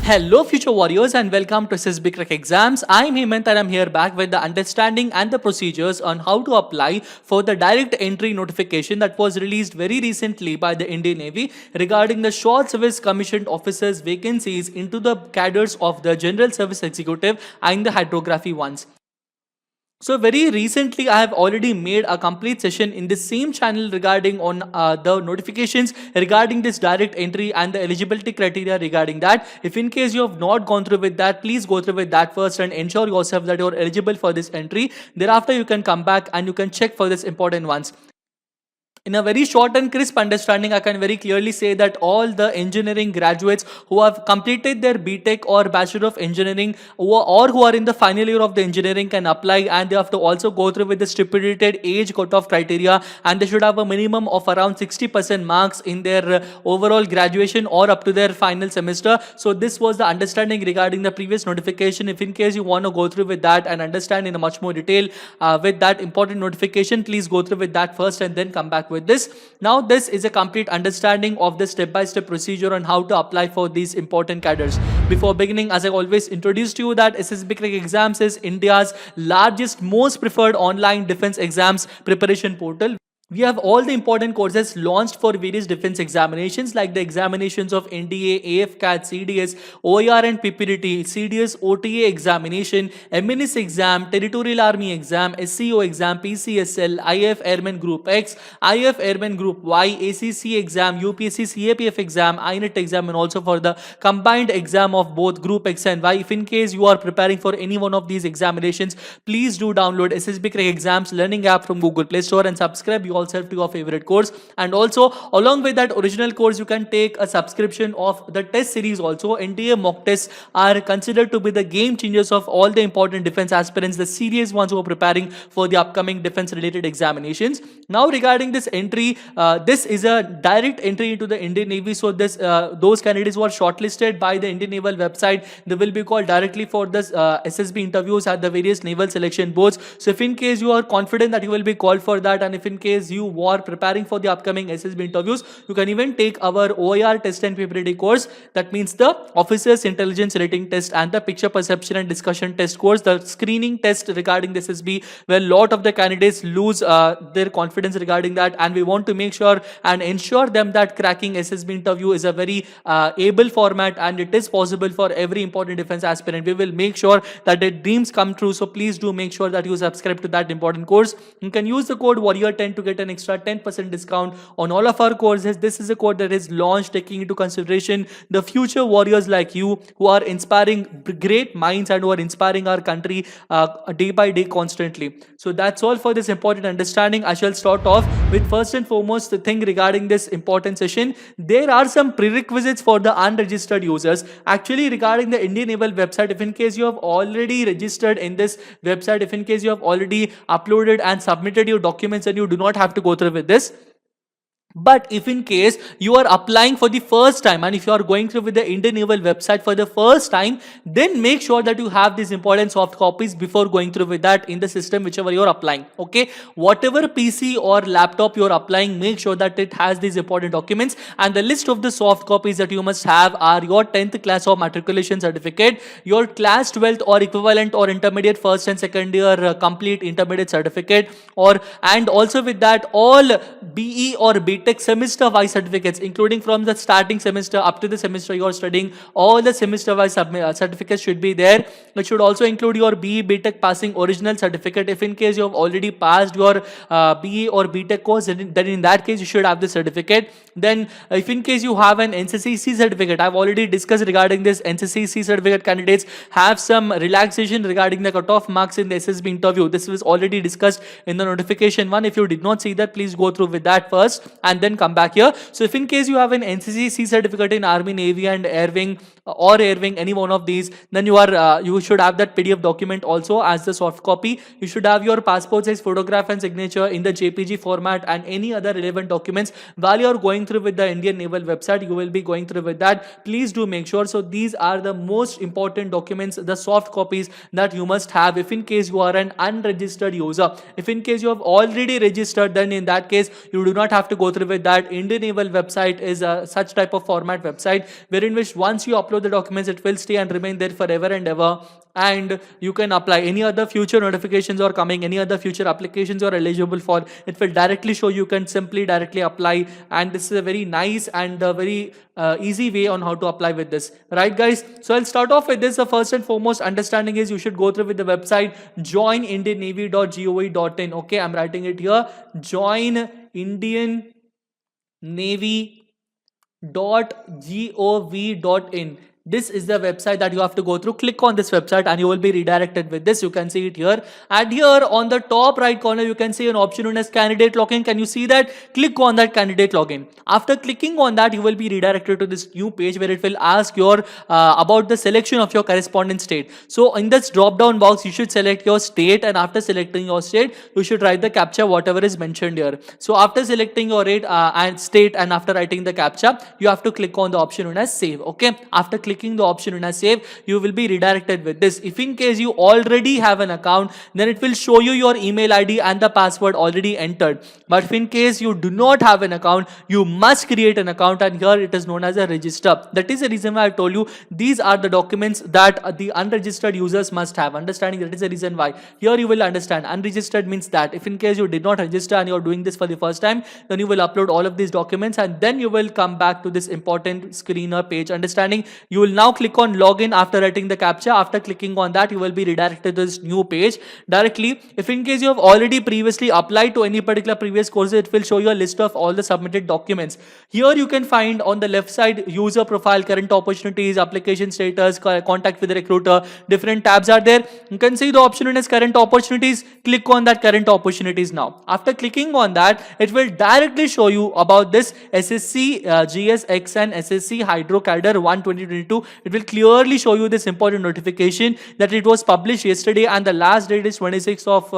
Hello, future warriors, and welcome to SSB Crack Exams. I'm Hemant, and I'm here back with the understanding and the procedures on how to apply for the direct entry notification that was released very recently by the Indian Navy regarding the short service commissioned officers' vacancies into the cadres of the General Service Executive and the hydrography ones. So very recently, I have already made a complete session in the same channel regarding on the notifications regarding this direct entry and the eligibility criteria regarding that. If in case you have not gone through with that, please go through with that first and ensure yourself that you are eligible for this entry. Thereafter, you can come back and you can check for this important ones. In a very short and crisp understanding, I can very clearly say that all the engineering graduates who have completed their BTech or Bachelor of Engineering or who are in the final year of the engineering can apply, and they have to also go through with the stipulated age cutoff criteria, and they should have a minimum of around 60% marks in their overall graduation or up to their final semester. So this was the understanding regarding the previous notification. If in case you want to go through with that and understand in a much more detail with that important notification, please go through with that first and then come back with this. Now this is a complete understanding of the step-by-step procedure on how to apply for these important cadres. Before beginning, as I always introduced to you, that SSB Crack Exams is India's largest, most preferred online defense exams preparation portal. We have all the important courses launched for various defense examinations like the examinations of NDA, AFCAT, CDS, OER and PPDT, CDS, OTA examination, MNS exam, Territorial Army exam, SCO exam, PCSL, IF Airman Group X, IF Airman Group Y, ACC exam, UPSC CAPF exam, INET exam, and also for the combined exam of both Group X and Y. If in case you are preparing for any one of these examinations, please do download SSB Crack Exams learning app from Google Play Store and subscribe yourself to your favorite course. And also along with that original course, you can take a subscription of the test series also. NDA mock tests are considered to be the game changers of all the important defense aspirants, the serious ones who are preparing for the upcoming defense related examinations. Now regarding this entry, this is a direct entry into the Indian Navy. So this those candidates who are shortlisted by the Indian Naval website, they will be called directly for this SSB interviews at the various naval selection boards. So if in case you are confident that you will be called for that, and if in case you are preparing for the upcoming SSB interviews, you can even take our OER test and PPDT course. That means the Officers Intelligence Rating Test and the Picture Perception and Discussion Test course, the screening test regarding the SSB, where a lot of the candidates lose their confidence regarding that, and we want to make sure and ensure them that cracking SSB interview is a very able format and it is possible for every important defense aspirant. We will make sure that their dreams come true. So please do make sure that you subscribe to that important course. You can use the code Warrior10 to get an extra 10% discount on all of our courses. This is a code that is launched taking into consideration the future warriors like you who are inspiring great minds and who are inspiring our country day by day constantly. So that's all for this important understanding. I shall start off with first and foremost the thing regarding this important session. There are some prerequisites for the unregistered users. Actually, regarding the Indian Naval website, if in case you have already registered in this website, if in case you have already uploaded and submitted your documents, and you do not have to go through with this. But if in case you are applying for the first time, and if you are going through with the Indian Naval website for the first time, then make sure that you have these important soft copies before going through with that in the system whichever you are applying. Okay, whatever PC or laptop you are applying, make sure that it has these important documents, and the list of the soft copies that you must have are your 10th class or matriculation certificate, your class 12th or equivalent or intermediate first and second year complete intermediate certificate, and also with that all BE or BTech semester wise certificates, including from the starting semester up to the semester you are studying. All the semester wise certificates should be there. It should also include your BE BTech passing original certificate. If in case you have already passed your BE or BTech course, then in that case you should have the certificate. Then if in case you have an NCCC certificate, I've already discussed regarding this. NCCC certificate candidates have some relaxation regarding the cutoff marks in the SSB interview. This was already discussed in the notification one. If you did not see that, please go through with that first and then come back here. So if in case you have an NCCC certificate in Army, Navy and Air Wing or Air Wing, any one of these, then you should have that PDF document also as the soft copy. You should have your passport size photograph and signature in the JPG format and any other relevant documents. While you are going through with the Indian Naval website, you will be going through with that. Please do make sure. So these are the most important documents, the soft copies that you must have if in case you are an unregistered user. If in case you have already registered, then in that case you do not have to go through through with that. Indian Naval website is such type of format website wherein which once you upload the documents, it will stay and remain there forever and ever, and you can apply any other future notifications or coming, any other future applications you are eligible for, it will directly show. You can simply directly apply, and this is a very nice and a very easy way on how to apply with this, right guys? So I'll start off with this. The first and foremost understanding is you should go through with the website joinindiannavy.gov.in. okay, I'm writing it here, joinindiannavy.gov.in. This is the website that you have to go through. Click on this website and you will be redirected with this. You can see it here. And here on the top right corner, you can see an option known as candidate login. Can you see that? Click on that candidate login. After clicking on that, you will be redirected to this new page where it will ask your about the selection of your correspondent state. So in this drop down box, you should select your state, and after selecting your state, you should write the captcha whatever is mentioned here. So after selecting your rate and state, and after writing the captcha, you have to click on the option known as save. Okay, after clicking the option known as save, you will be redirected with this. If in case you already have an account, then it will show you your email ID and the password already entered. But if in case you do not have an account, you must create an account, and here it is known as a register. That is the reason why I told you these are the documents that the unregistered users must have. Understanding that is the reason why. Here you will understand unregistered means that if in case you did not register and you are doing this for the first time, then you will upload all of these documents and then you will come back to this important screener page. Understanding, you will now click on login after writing the captcha. After clicking on that, you will be redirected to this new page directly. If in case you have already previously applied to any particular previous courses, it will show you a list of all the submitted documents. Here you can find on the left side user profile, current opportunities, application status, contact with the recruiter. Different tabs are there. You can see the option known as current opportunities. Click on that current opportunities now. After clicking on that, it will directly show you about this SSC GSX and SSC Hydro Cadre 1 2022. It will clearly show you this important notification that it was published yesterday and the last date is 26th of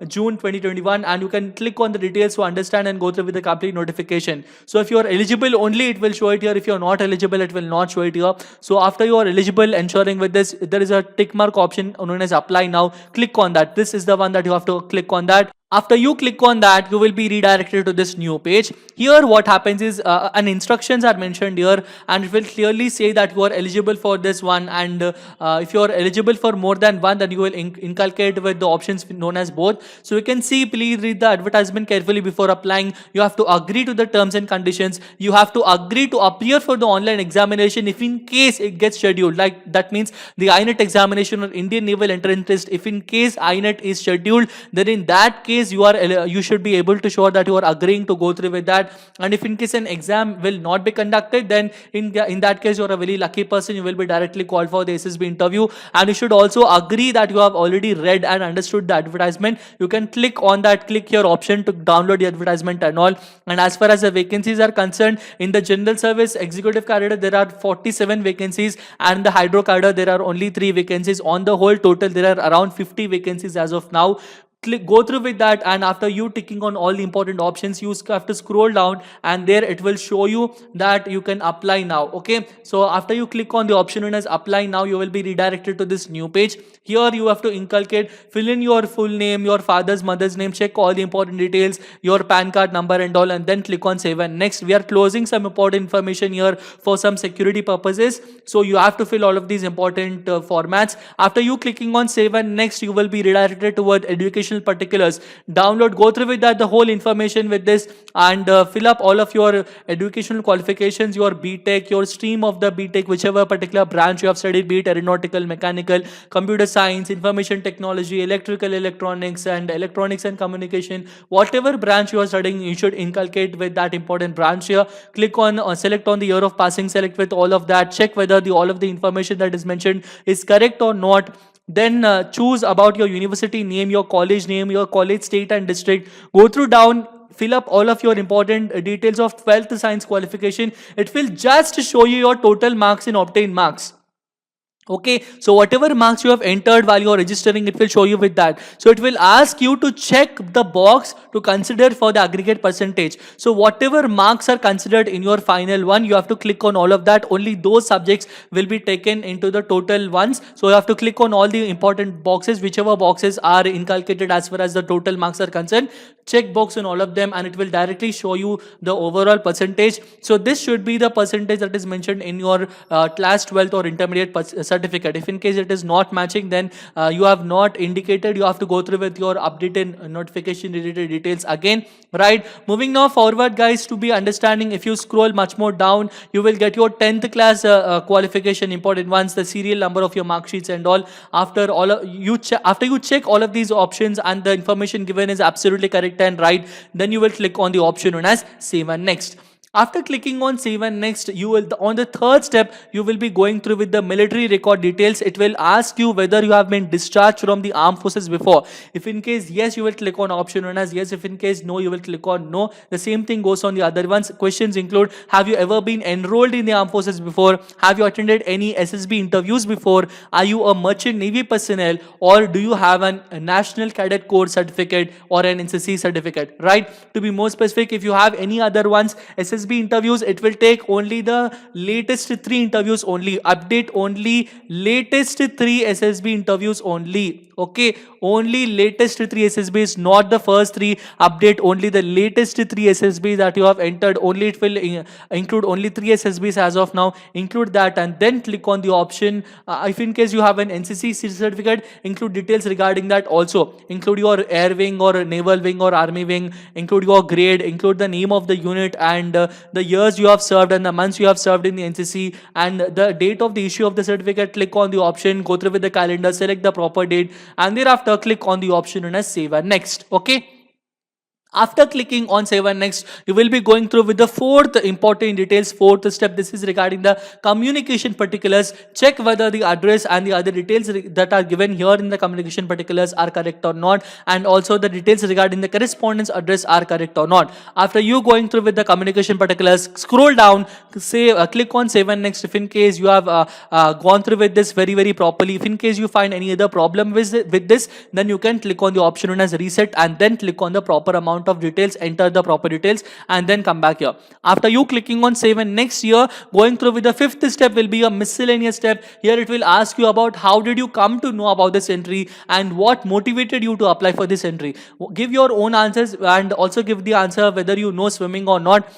June 2021, and you can click on the details to understand and go through with the complete notification. So if you are eligible only, it will show it here. If you are not eligible, it will not show it here. So after you are eligible, ensuring with this, there is a tick mark option known as apply now. Click on that. This is the one that you have to click on that. After you click on that, you will be redirected to this new page. Here what happens is an instructions are mentioned here, and it will clearly say that you are eligible for this one, and if you are eligible for more than one, then you will inculcate with the options known as both. So you can see, please read the advertisement carefully before applying. You have to agree to the terms and conditions. You have to agree to appear for the online examination if in case it gets scheduled. Like that means the INET examination or Indian Naval Entrance Test. If in case INET is scheduled, then in that case you should be able to show that you are agreeing to go through with that. And if in case an exam will not be conducted, then in that case you are a very lucky person. You will be directly called for the SSB interview, and you should also agree that you have already read and understood the advertisement. You can click on that, click your option to download the advertisement and all. And as far as the vacancies are concerned, in the general service executive cadre there are 47 vacancies, and the hydro cadre there are only 3 vacancies. On the whole total there are around 50 vacancies as of now. Go through with that, and after you ticking on all the important options, you have to scroll down, and there it will show you that you can apply now. Okay, so after you click on the option known as apply now, you will be redirected to this new page. Here you have to inculcate, fill in your full name, your father's mother's name, check all the important details, your PAN card number and all, and then click on save and next. We are closing some important information here for some security purposes, so you have to fill all of these important formats. After you clicking on save and next, you will be redirected toward educational particulars. Download, go through with that the whole information with this, and fill up all of your educational qualifications, your BTech, your stream of the BTech, whichever particular branch you have studied, be it aeronautical, mechanical, computer science, information technology, electrical, electronics and communication. Whatever branch you are studying, you should inculcate with that important branch here. Click on select on the year of passing, select with all of that, check whether all of the information that is mentioned is correct or not. Then choose about your university name, your college name, your college state and district. Go through down, fill up all of your important details of 12th science qualification. It will just show you your total marks and obtained marks. Okay, so whatever marks you have entered while you are registering, it will show you with that. So it will ask you to check the box to consider for the aggregate percentage. So whatever marks are considered in your final one, you have to click on all of that. Only those subjects will be taken into the total ones. So you have to click on all the important boxes, whichever boxes are inculcated as far as the total marks are concerned. Check box on all of them and it will directly show you the overall percentage. So this should be the percentage that is mentioned in your class 12th or intermediate certificate. If in case it is not matching, then you have not indicated, you have to go through with your updated notification related details again, right? Moving now forward, guys, to be understanding, if you scroll much more down, you will get your 10th class qualification important ones, the serial number of your mark sheets and all. After all after you check all of these options and the information given is absolutely correct and right, then you will click on the option known as save and next. After clicking on save and next, you will, on the third step, you will be going through with the military record details. It will ask you whether you have been discharged from the armed forces before. If in case yes, you will click on option known as yes. If in case no, you will click on no. The same thing goes on the other ones. Questions include: have you ever been enrolled in the armed forces before? Have you attended any SSB interviews before? Are you a merchant navy personnel, or do you have a national cadet corps certificate or an NCC certificate? Right? To be more specific, if you have any other ones, SSB interviews, it will take only the latest 3 interviews only. Update only latest 3 SSB interviews only. Okay, only latest 3 SSBs, not the first 3. Update only the latest 3 SSBs that you have entered. Only it will include only 3 SSBs as of now. Include that and then click on the option. If in case you have an NCC certificate, include details regarding that also. Include your air wing or naval wing or army wing. Include your grade. Include the name of the unit and the years you have served and the months you have served in the NCC and the date of the issue of the certificate. Click on the option, go through with the calendar, select the proper date, and thereafter click on the option known as save and next. Okay. After clicking on save and next, you will be going through with the fourth important details, fourth step. This is regarding the communication particulars. Check whether the address and the other details that are given here in the communication particulars are correct or not, and also the details regarding the correspondence address are correct or not. After you going through with the communication particulars, scroll down, click on save and next. If in case you have gone through with this very properly, if in case you find any other problem with this, then you can click on the option known as reset and then click on the proper amount of details, enter the proper details, and then come back here. After you clicking on save and next here, going through with the fifth step will be a miscellaneous step. Here it will ask you about how did you come to know about this entry and what motivated you to apply for this entry. Give your own answers and also give the answer whether you know swimming or not.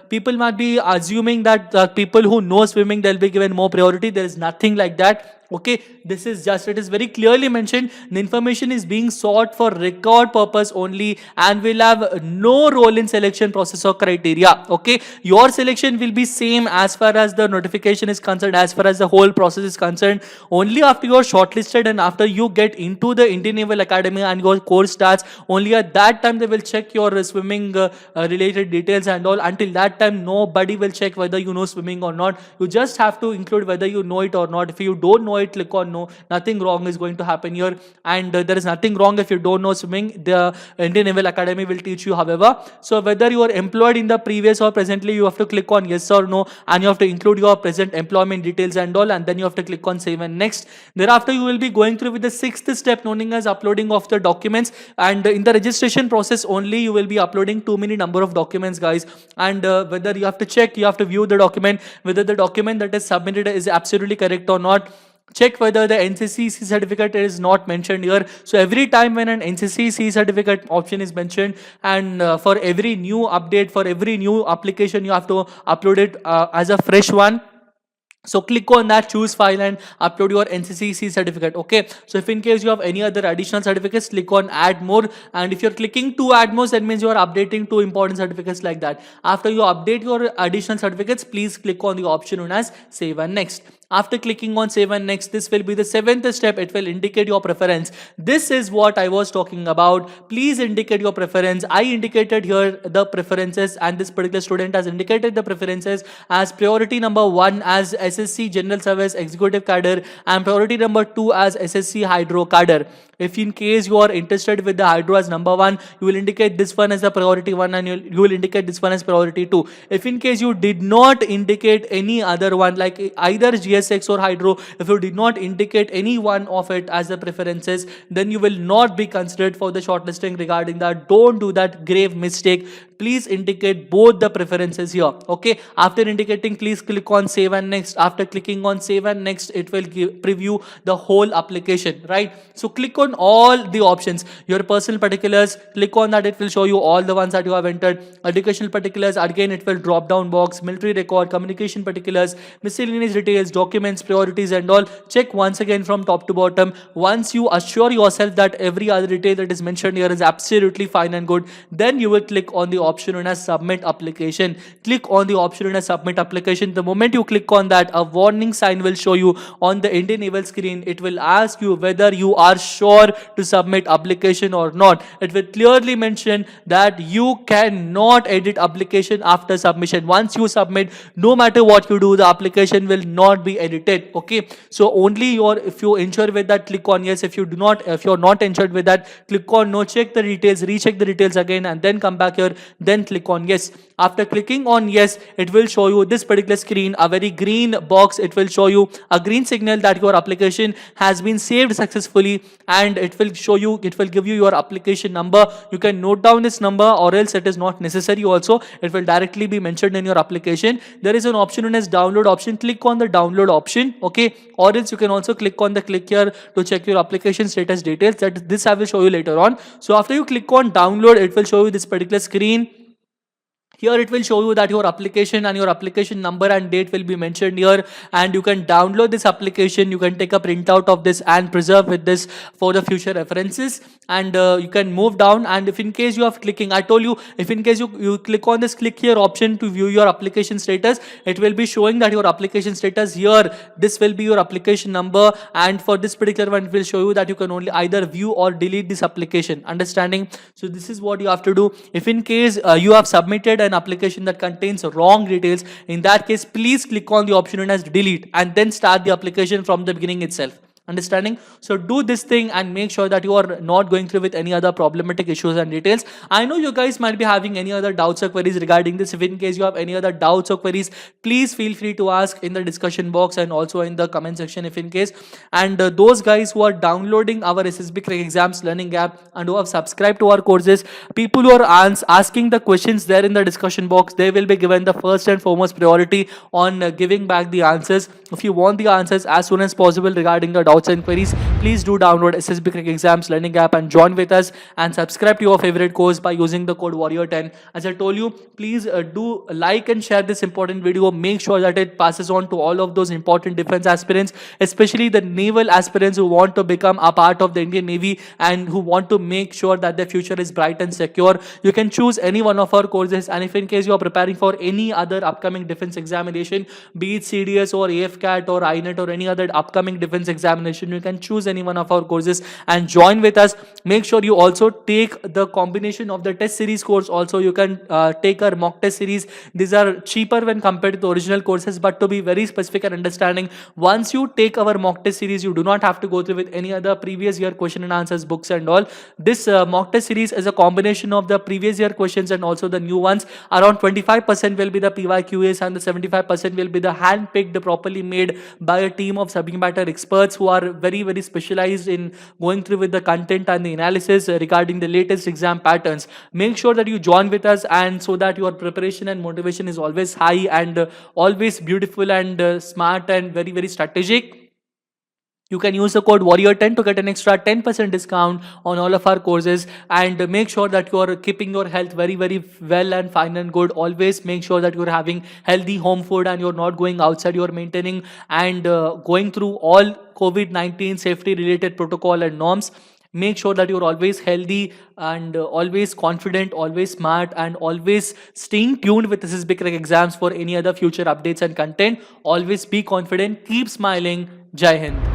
People might be assuming that people who know swimming, they'll be given more priority. There is nothing like that. Okay, this is just, it is very clearly mentioned, the information is being sought for record purpose only and will have no role in selection process or criteria. Okay, your selection will be same as far as the notification is concerned, as far as the whole process is concerned. Only after you are shortlisted and after you get into the Indian Naval Academy and your course starts, only at that time they will check your swimming related details and all. Until that time, nobody will check whether you know swimming or not. You just have to include whether you know it or not. If you don't know it, click on no. Nothing wrong is going to happen here, and there is nothing wrong if you don't know swimming. The Indian Naval Academy will teach you, however. So whether you are employed in the previous or presently, you have to click on yes or no, and you have to include your present employment details and all, and then you have to click on save and next. Thereafter, you will be going through with the sixth step known as uploading of the documents, and in the registration process only you will be uploading too many number of documents, guys, and whether you have to check, you have to view the document, whether the document that is submitted is absolutely correct or not. Check whether the NCC certificate is not mentioned here. So every time when an NCC certificate option is mentioned, and for every new update, for every new application, you have to upload it as a fresh one. So click on that, choose file and upload your NCC certificate. Okay, so if in case you have any other additional certificates, click on add more, and if you're clicking to add more, that means you are updating 2 important certificates like that. After you update your additional certificates, please click on the option known as save and next. After clicking on save and next, this will be the seventh step. It will indicate your preference. This is what I was talking about. Please indicate your preference. I indicated here the preferences, and this particular student has indicated the preferences as priority number 1 as SSC General Service Executive Cadre and priority number 2 as SSC Hydro Cadre. If in case you are interested with the hydro as number one, you will indicate this one as the priority one, and you will indicate this one as priority two. If in case you did not indicate any other one, like either GSX or hydro, if you did not indicate any one of it as the preferences, then you will not be considered for the shortlisting regarding that. Don't do that grave mistake. Please indicate both the preferences here. Okay, after indicating, please click on save and next. After clicking on save and next, it will preview the whole application, right? So click on all the options. Your personal particulars, click on that, it will show you all the ones that you have entered. Educational particulars, again it will drop down box. Military record, communication particulars, miscellaneous details, documents, priorities and all. Check once again from top to bottom. Once you assure yourself that every other detail that is mentioned here is absolutely fine and good, then you will click on the option known as submit application. Click on the option known as submit application. The moment you click on that, a warning sign will show you on the Indian Naval screen. It will ask you whether you are sure to submit application or not. It will clearly mention that you cannot edit application after submission. Once you submit, no matter what you do, the application will not be edited. Okay, so only if you ensure with that, click on yes. If you're not ensured with that, click on no. Check the details, recheck the details again, and then come back here, then click on yes. After clicking on yes, it will show you this particular screen, a very green box. It will show you a green signal that your application has been saved successfully, and it will give you your application number. You can note down this number, or else it is not necessary also. It will directly be mentioned in your application. There is an option known as download option. Click on the download option, okay, or else you can also click on the click here to check your application status details. This I will show you later on. So after you click on download, it will show you this particular screen. Here it will show you that your application and your application number and date will be mentioned here, and you can download this application. You can take a printout of this and preserve with this for the future references, and you can move down. And if in case you are clicking, I told you, if in case you click on this click here option to view your application status, it will be showing that your application status here, this will be your application number, and for this particular one it will show you that you can only either view or delete this application. Understanding? So this is what you have to do. If in case you have submitted an application that contains wrong details, in that case please click on the option known as delete and then start the application from the beginning itself. Understanding? So do this thing and make sure that you are not going through with any other problematic issues and details. I know you guys might be having any other doubts or queries regarding this. If in case you have any other doubts or queries, please feel free to ask in the discussion box and also in the comment section if in case. And those guys who are downloading our SSB Crack Exams learning app and who have subscribed to our courses, people who are asking the questions there in the discussion box, they will be given the first and foremost priority on giving back the answers. If you want the answers as soon as possible regarding the doubts and queries, please do download SSB Crack Exams learning app and join with us and subscribe to your favorite course by using the code warrior10. As I told you, please do like and share this important video. Make sure that it passes on to all of those important defense aspirants, especially the naval aspirants who want to become a part of the Indian Navy and who want to make sure that their future is bright and secure. You can choose any one of our courses, and if in case you are preparing for any other upcoming defense examination, be it CDS or AFCAT or INET or any other upcoming defense examination, you can choose any one of our courses and join with us. Make sure you also take the combination of the test series course. Also you can take our mock test series. These are cheaper when compared to the original courses, but to be very specific and understanding, once you take our mock test series, you do not have to go through with any other previous year question and answers books and all. This mock test series is a combination of the previous year questions and also the new ones. Around 25% will be the PYQs and the 75% will be the hand-picked, properly made by a team of subject matter experts who are very, very specialized in going through with the content and the analysis regarding the latest exam patterns. Make sure that you join with us, and so that your preparation and motivation is always high and always beautiful and smart and very, very strategic. You can use the code warrior10 to get an extra 10% discount on all of our courses, and make sure that you are keeping your health very, very well and fine and good. Always make sure that you're having healthy home food and you're not going outside, you're maintaining and going through all COVID-19 safety related protocol and norms. Make sure that you're always healthy and always confident, always smart, and always staying tuned with SSB Crack Exams for any other future updates and content. Always be confident, keep smiling. Jai Hind.